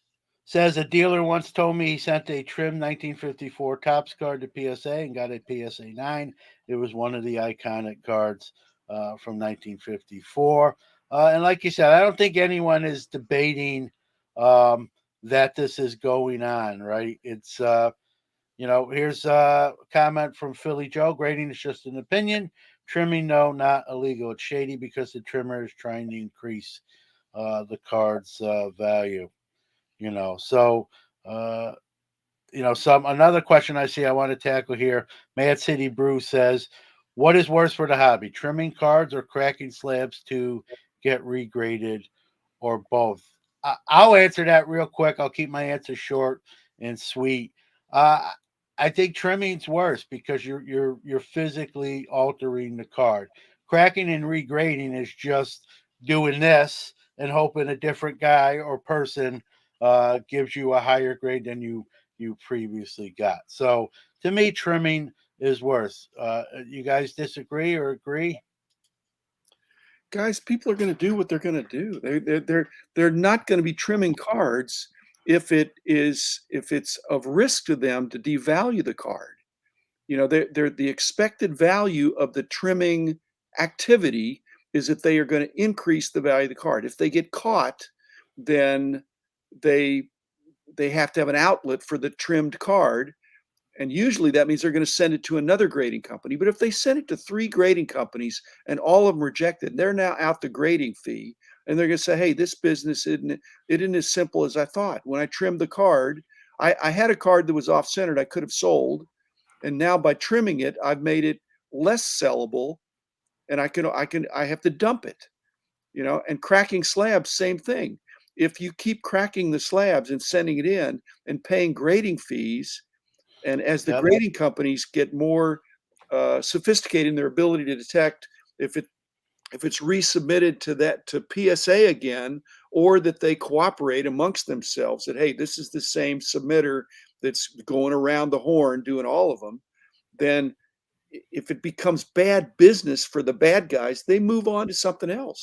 Speaker 1: says a dealer once told me he sent a trim 1954 Topps card to PSA and got a PSA 9. It was one of the iconic cards from 1954. And like you said, I don't think anyone is debating that this is going on, right? It's, here's a comment from Philly Joe. Grading is just an opinion. Trimming, no, not illegal. It's shady because the trimmer is trying to increase the card's value. So uh, some another question I see I want to tackle here. Mad City Brew says, "What is worse for the hobby, trimming cards or cracking slabs to get regraded, or both?" I'll answer that real quick. I'll keep my answer short and sweet. Uh, I think trimming's worse because you're physically altering the card. Cracking and regrading is just doing this and hoping a different guy or person gives you a higher grade than you previously got. So to me, trimming is worse. You guys disagree or agree?
Speaker 3: Guys, people are going to do what they're going to do. They're not going to be trimming cards if it's of risk to them to devalue the card. They're the expected value of the trimming activity is that they are going to increase the value of the card. If they get caught, then they they have to have an outlet for the trimmed card, and usually that means they're going to send it to another grading company. But if they send it to 3 grading companies and all of them reject it, they're now out the grading fee, and they're going to say, "Hey, this business isn't as simple as I thought. When I trimmed the card, I had a card that was off centered. I could have sold, and now by trimming it, I've made it less sellable, and I have to dump it." And cracking slabs, same thing. If you keep cracking the slabs and sending it in and paying grading fees, and as the
Speaker 1: Yep.
Speaker 3: grading companies get more sophisticated in their ability to detect if it's resubmitted to PSA again, or that they cooperate amongst themselves that, hey, this is the same submitter that's going around the horn doing all of them, then if it becomes bad business for the bad guys, they move on to something else.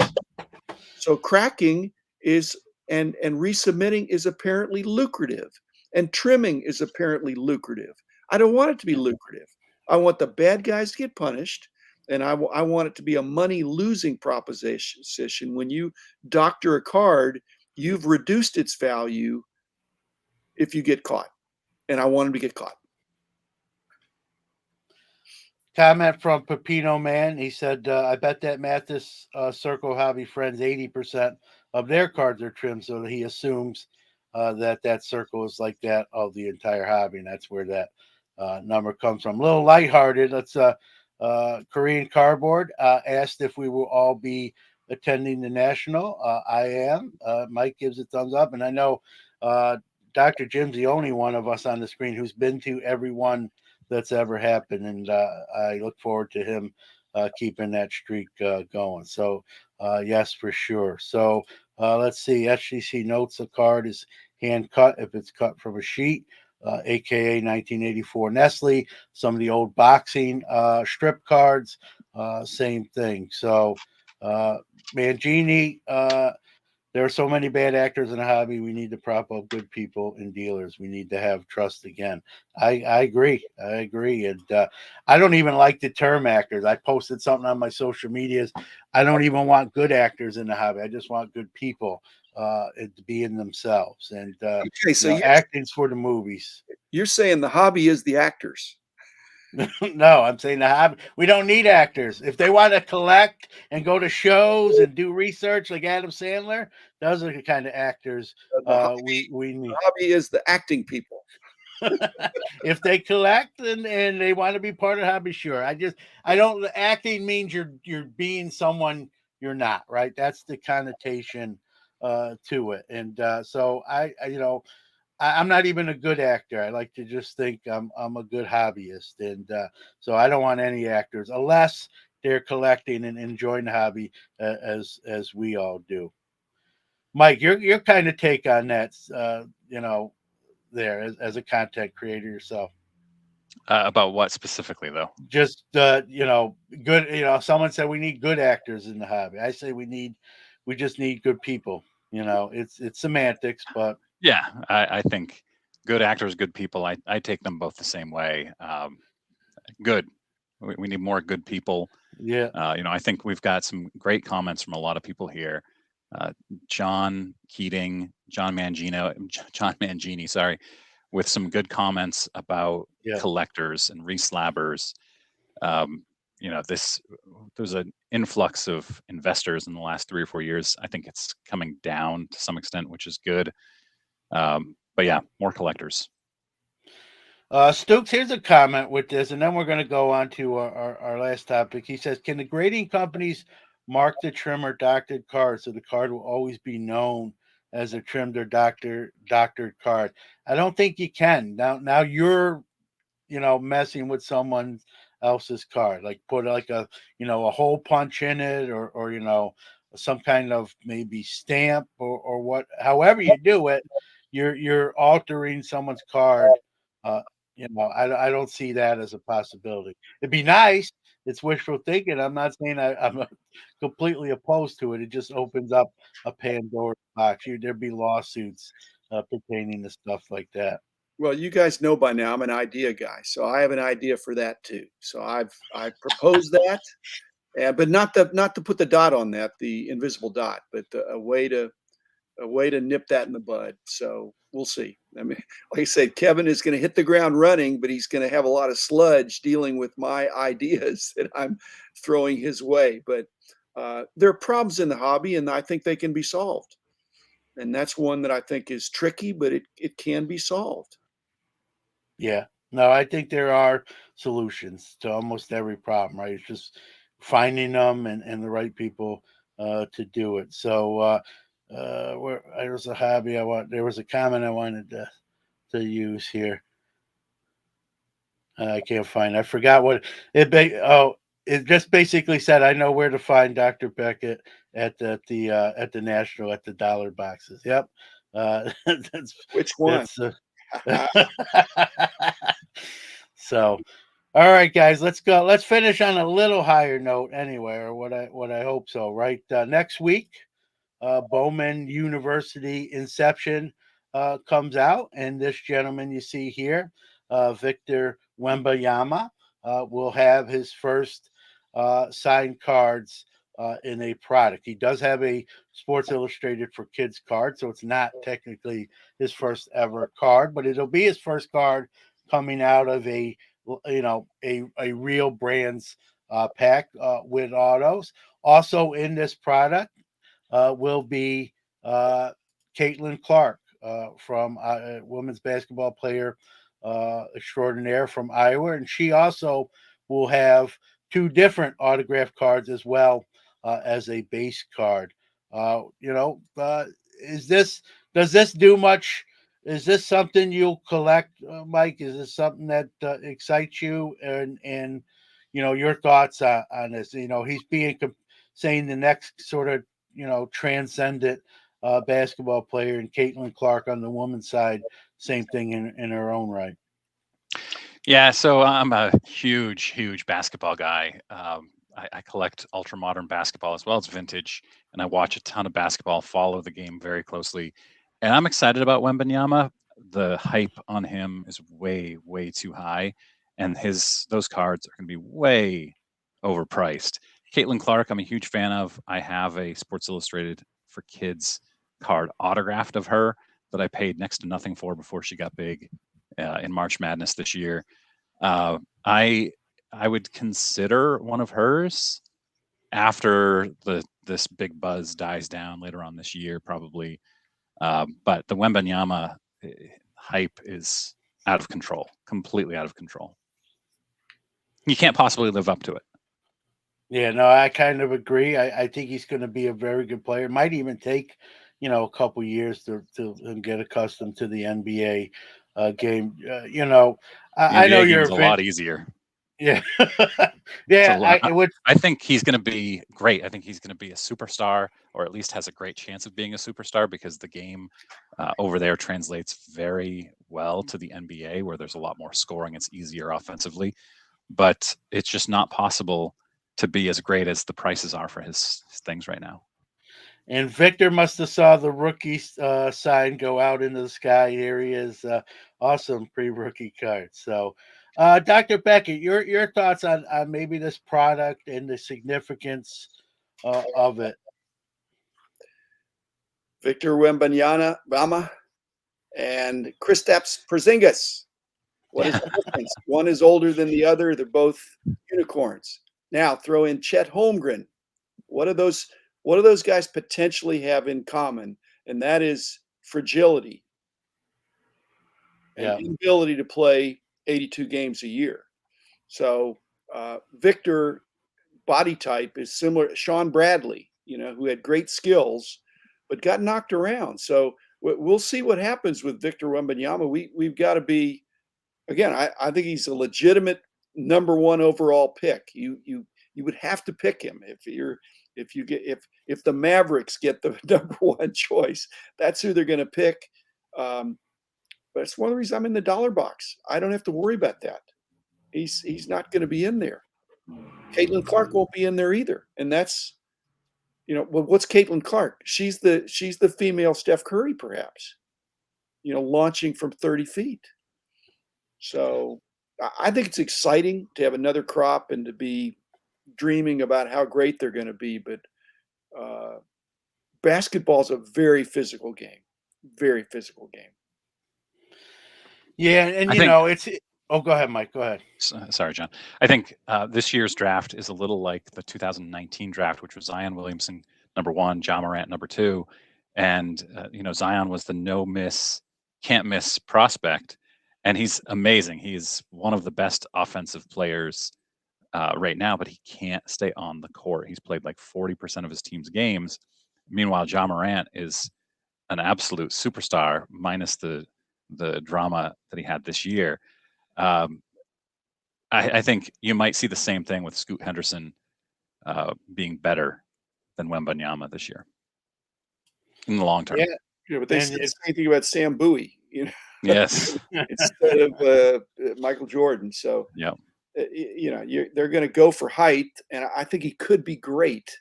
Speaker 3: So cracking is and resubmitting is apparently lucrative, and trimming is apparently lucrative. I don't want it to be lucrative. I want the bad guys to get punished, and I want it to be a money losing proposition. When you doctor a card, you've reduced its value if you get caught, and I want them to get caught.
Speaker 1: Comment from Pepino Man. He said, "I bet that Mathis Circle Hobby Friends 80% of their cards are trimmed, so he assumes that circle is like that of the entire hobby, and that's where that number comes from." A little lighthearted. Let's Korean Cardboard asked if we will all be attending the national. I am. Mike gives a thumbs up, and I know uh, Dr. Jim's the only one of us on the screen who's been to every one that's ever happened, and I look forward to him keeping that streak going. So yes, for sure. So let's see. HTC notes a card is hand cut if it's cut from a sheet. AKA 1984 Nestle, some of the old boxing strip cards, same thing. So, Mangini, there are so many bad actors in the hobby. We need to prop up good people and dealers. We need to have trust again. I agree. I agree. And I don't even like the term actors. I posted something on my social medias. I don't even want good actors in the hobby. I just want good people being themselves. And,
Speaker 3: Okay, so
Speaker 1: acting's for the movies.
Speaker 3: you're saying the hobby is the actors.
Speaker 1: No, I'm saying the hobby. We don't need actors. If they want to collect and go to shows and do research like Adam Sandler, those are the kind of actors
Speaker 3: The
Speaker 1: we need.
Speaker 3: hobby is the acting people.
Speaker 1: If they collect and they want to be part of the hobby, sure. I don't acting means you're being someone you're not, right? That's the connotation to it. And so I'm not even a good actor. I like to just think I'm a good hobbyist, and so I don't want any actors unless they're collecting and enjoying the hobby as we all do. Mike, your kind of take on that, there as a content creator yourself.
Speaker 2: About what specifically, though?
Speaker 1: Just good. Someone said we need good actors in the hobby. I say we just need good people. It's semantics, but
Speaker 2: Yeah, I think good actors, good people. I take them both the same way. Good. We need more good people.
Speaker 1: yeah,
Speaker 2: I think we've got some great comments from a lot of people here. John Keating, John Mangini, sorry, with some good comments about
Speaker 1: yeah.
Speaker 2: collectors and reslabbers. Um, there's an influx of investors in the last 3 or 4 years. I think it's coming down to some extent, which is good. But yeah, more collectors.
Speaker 1: Stokes, here's a comment with this, and then we're going to go on to our last topic. He says, can the grading companies mark the trim or doctored card so the card will always be known as a trimmed or doctored card? I don't think you can. Now you're messing with someone else's card, like put like a hole punch in it, or some kind of maybe stamp or what. However you do it, you're altering someone's card. Uh, I don't see that as a possibility. It'd be nice. It's wishful thinking. I'm not saying I'm completely opposed to it. It just opens up a Pandora's box. There'd be lawsuits pertaining to stuff like that.
Speaker 3: Well, you guys know by now I'm an idea guy, so I have an idea for that too. So I proposed that, but not to put the dot on that, the invisible dot, but a way to nip that in the bud. So we'll see. I mean, like I said, Kevin is going to hit the ground running, but he's going to have a lot of sludge dealing with my ideas that I'm throwing his way. But there are problems in the hobby, and I think they can be solved. And that's one that I think is tricky, but it can be solved.
Speaker 1: Yeah. No, I think there are solutions to almost every problem, right? It's just finding them and the right people to do it. So there was a hobby there was a comment I wanted to use here. I can't find. I forgot what it just basically said. I know where to find Dr. Beckett at the National at the dollar boxes. Yep. That's
Speaker 3: Which one?
Speaker 1: that's so. All right, guys, let's go. Let's finish on a little higher note, anyway, or what I hope so. Right, next week, Bowman University Inception comes out, and this gentleman you see here, Victor Wembayama, will have his first signed cards in a product. He does have a Sports Illustrated for Kids card, so it's not technically his first ever card, but it'll be his first card coming out of a real brands pack with autos. Also in this product will be Caitlin Clark from women's basketball player extraordinaire from Iowa, and she also will have two different autograph cards as well as a base card. You know, is this does this do much? Is this something you'll collect, Mike? Is this something that excites you? And you know your thoughts on this? You know, he's saying the next sort of transcendent basketball player, and Caitlin Clark on the woman's side, same thing in her own right.
Speaker 2: Yeah, so I'm a huge basketball guy. I collect ultra modern basketball as well as vintage, and I watch a ton of basketball, follow the game very closely. And I'm excited about Wembanyama. The hype on him is way too high, and those cards are going to be way overpriced. Caitlin Clark, I'm a huge fan of. I have a Sports Illustrated for Kids card autographed of her that I paid next to nothing for before she got big in March Madness this year. Uh, I I would consider one of hers after this big buzz dies down later on this year, probably. But the Wembanyama hype is out of control, completely out of control. You can't possibly live up to it.
Speaker 1: Yeah, no, I kind of agree. I think he's going to be a very good player. It might even take, a couple years to get accustomed to the NBA game.
Speaker 2: The
Speaker 1: I know
Speaker 2: NBA game
Speaker 1: you're
Speaker 2: is
Speaker 1: a
Speaker 2: a
Speaker 1: vin.
Speaker 2: lot easier.
Speaker 1: Yeah,
Speaker 2: It's a
Speaker 1: yeah.
Speaker 2: lot.
Speaker 1: I would.
Speaker 2: I think he's going to be great. I think he's going to be a superstar, or at least has a great chance of being a superstar because the game over there translates very well to the NBA, where there's a lot more scoring. It's easier offensively, but it's just not possible to be as great as the prices are for his things right now.
Speaker 1: And Victor must have saw the rookie sign go out into the sky. Here he is, awesome pre-rookie card. So, Dr. Beckett, your thoughts on maybe this product and the significance of it?
Speaker 3: Victor Wembanyama and Kristaps Porzingis. What is the difference? One is older than the other. They're both unicorns. Now throw in Chet Holmgren. What do those guys potentially have in common? And that is fragility and
Speaker 1: Yeah,
Speaker 3: inability to play 82 games a year. So Victor body type is similar. Sean Bradley, who had great skills, but got knocked around. So we'll see what happens with Victor Wembanyama. We've got to be again. I think he's a legitimate number one overall pick. You would have to pick him if the Mavericks get the number one choice. That's who they're going to pick. But it's one of the reasons I'm in the dollar box. I don't have to worry about that. He's not going to be in there. Caitlin Clark won't be in there either, and that's well, what's Caitlin Clark? She's the female Steph Curry, perhaps. Launching from 30 feet. So I think it's exciting to have another crop and to be dreaming about how great they're going to be. But basketball is a very physical game, very physical game.
Speaker 1: yeah, and
Speaker 2: I think.
Speaker 1: it's. Oh, go ahead, Mike. Go ahead.
Speaker 2: Sorry, John. I think this year's draft is a little like the 2019 draft, which was Zion Williamson number one, John Morant number two, and Zion was the no miss, can't miss prospect, and he's amazing. He's one of the best offensive players right now, but he can't stay on the court. He's played like 40% of his team's games. Meanwhile, John Morant is an absolute superstar, minus the drama that he had this year. Um, I think you might see the same thing with Scoot Henderson being better than Wembanyama this year in the long term.
Speaker 1: Yeah,
Speaker 3: But they
Speaker 1: and
Speaker 3: said the same thing about Sam Bowie,
Speaker 2: Yes.
Speaker 3: instead of Michael Jordan. So
Speaker 2: Yeah.
Speaker 3: they're going to go for height, and I think he could be great,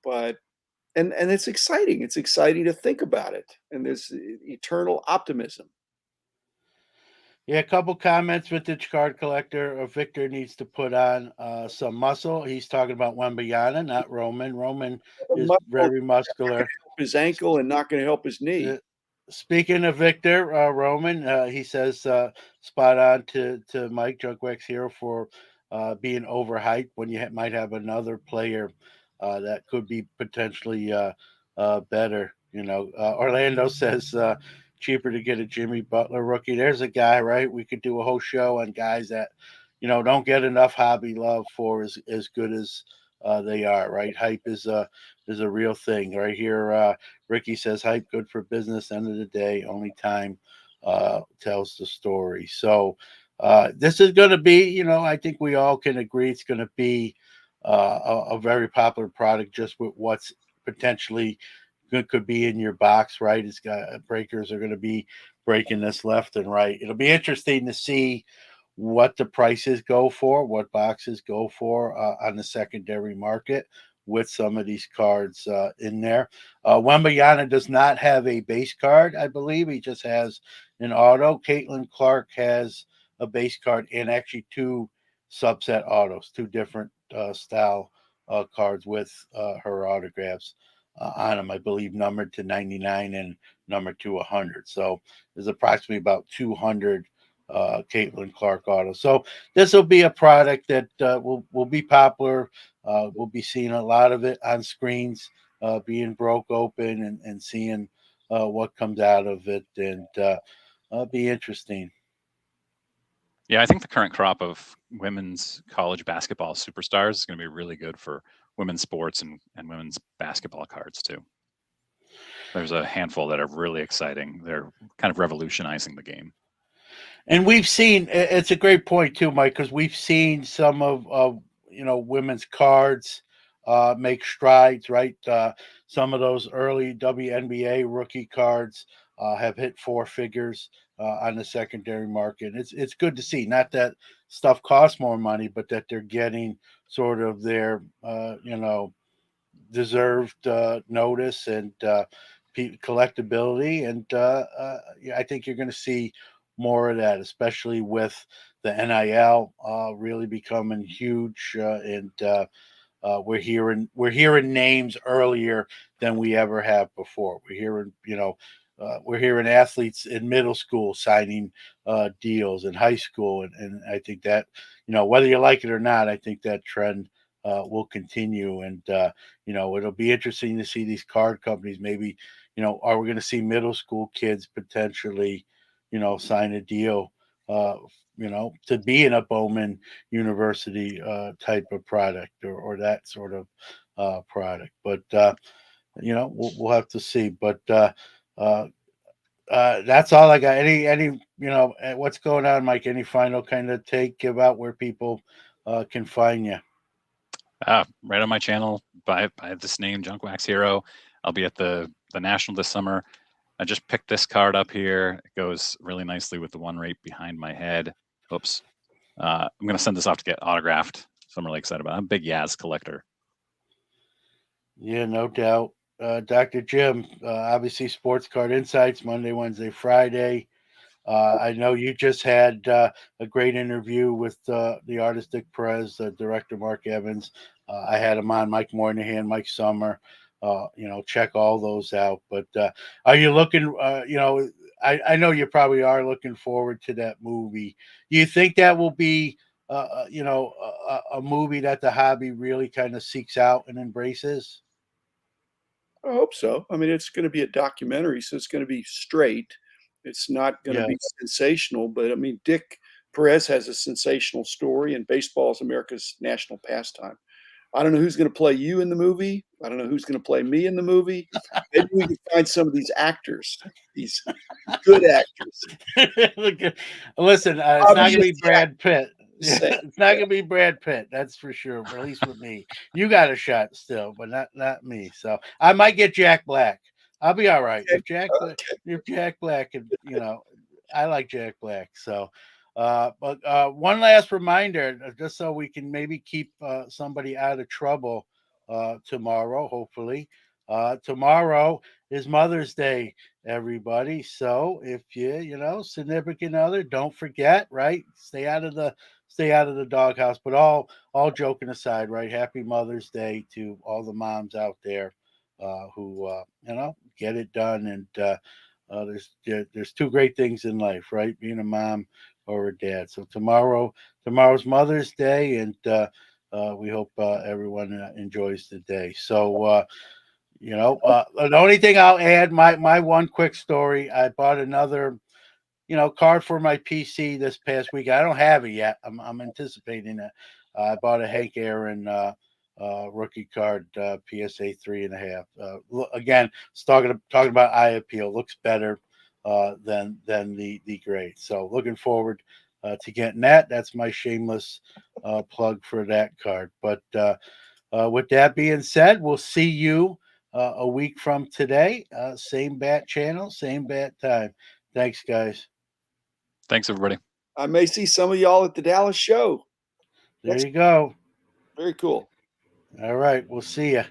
Speaker 3: but and it's exciting. It's exciting to think about it, and there's eternal optimism.
Speaker 1: Yeah, a couple comments. Vintage card collector. Victor needs to put on some muscle. He's talking about Wembanyama, not Roman. Roman is very muscular.
Speaker 3: His ankle and not going to help his knee.
Speaker 1: Speaking of Victor, Roman, he says spot on to Mike Jugwax here for being overhyped when you might have another player that could be potentially better. Orlando says cheaper to get a Jimmy Butler rookie. There's a guy, right? We could do a whole show on guys that don't get enough hobby love for as good as they are. Right, hype is a real thing. Right here, Ricky says hype good for business. End of the day, only time tells the story. So this is going to be, I think we all can agree it's going to be a very popular product just with what's potentially good could be in your box, right? It's got breakers are going to be breaking this left and right. It'll be interesting to see what the prices go for, what boxes go for on the secondary market with some of these cards in there. Wembayana does not have a base card, I believe. He just has an auto. Caitlin Clark has a base card and actually two subset autos, two different style cards with her autographs on them, I believe, numbered to 99 and numbered to 100. So there's approximately about 200 Caitlin Clark auto. So this will be a product that will be popular. We'll be seeing a lot of it on screens, being broke open and seeing what comes out of it, and be interesting.
Speaker 2: Yeah, I think the current crop of women's college basketball superstars is going to be really good for women's sports and women's basketball cards too. There's a handful that are really exciting. They're kind of revolutionizing the game.
Speaker 1: And we've seen it's a great point too, Mike, because we've seen some of women's cards make strides. Right, some of those early WNBA rookie cards have hit four figures on the secondary market. It's good to see. Not that stuff costs more money, but that they're getting sort of their deserved notice and collectability. And yeah, I think you're going to see more of that, especially with the NIL really becoming huge. And we're hearing names earlier than we ever have before. We're hearing athletes in middle school signing deals in high school, and I think that whether you like it or not, I think that trend will continue, and it'll be interesting to see these card companies. Maybe are we going to see middle school kids potentially sign a deal? Uh, to be in a Bowman University type of product or that sort of product. But we'll have to see. But uh, that's all I got. What's going on, Mike? Any final kind of take about where people can find you?
Speaker 2: Right on my channel by this name, Junk Wax Hero. I'll be at the National this summer. I just picked this card up here. It goes really nicely with the one right behind my head. Oops. I'm going to send this off to get autographed. So I'm really excited about it. I'm a big Yaz collector.
Speaker 1: Yeah, no doubt. Dr. Jim, obviously Sports Card Insights, Monday, Wednesday, Friday. I know you just had a great interview with the artist Dick Perez, director Mark Evans. I had him on, Mike Moynihan, Mike Summer. Check all those out. But are you looking? I know you probably are looking forward to that movie. Do you think that will be, a movie that the hobby really kind of seeks out and embraces?
Speaker 3: I hope so. I mean, it's going to be a documentary, so it's going to be straight. It's not going to
Speaker 1: Yeah.
Speaker 3: be sensational, but I mean, Dick Perez has a sensational story, and baseball is America's national pastime. I don't know who's going to play you in the movie. I don't know who's going to play me in the movie. Maybe we can find some of these actors, these good actors.
Speaker 1: Look Listen, it's not gonna
Speaker 3: Obvious
Speaker 1: be Brad Pitt.
Speaker 3: actors saying,
Speaker 1: It's not gonna be Brad Pitt, that's for sure, at least with me. You got a shot still, but not me. So I might get Jack Black. I'll be all right.
Speaker 3: okay,
Speaker 1: If Jack Black can, I like Jack Black. So but one last reminder, just so we can maybe keep somebody out of trouble tomorrow, hopefully. Tomorrow is Mother's Day, everybody. So if significant other, don't forget, right? Stay out of the doghouse. But all joking aside, right? Happy Mother's Day to all the moms out there who get it done. And there's two great things in life, right? Being a mom or a dad. So tomorrow's Mother's Day, and we hope everyone enjoys the day. So. The only thing I'll add, my one quick story. I bought another card for my PC this past week. I don't have it yet. I'm anticipating it. I bought a Hank Aaron rookie card, PSA 3.5. Again, it's talking about eye appeal. Looks better than the grade. So looking forward to getting that. That's my shameless plug for that card. But with that being said, we'll see you a week from today. Same bat channel, same bat time. Thanks, guys.
Speaker 2: Thanks, everybody.
Speaker 3: I may see some of y'all at the Dallas show.
Speaker 1: There you go.
Speaker 3: Very cool.
Speaker 1: All right. We'll see you.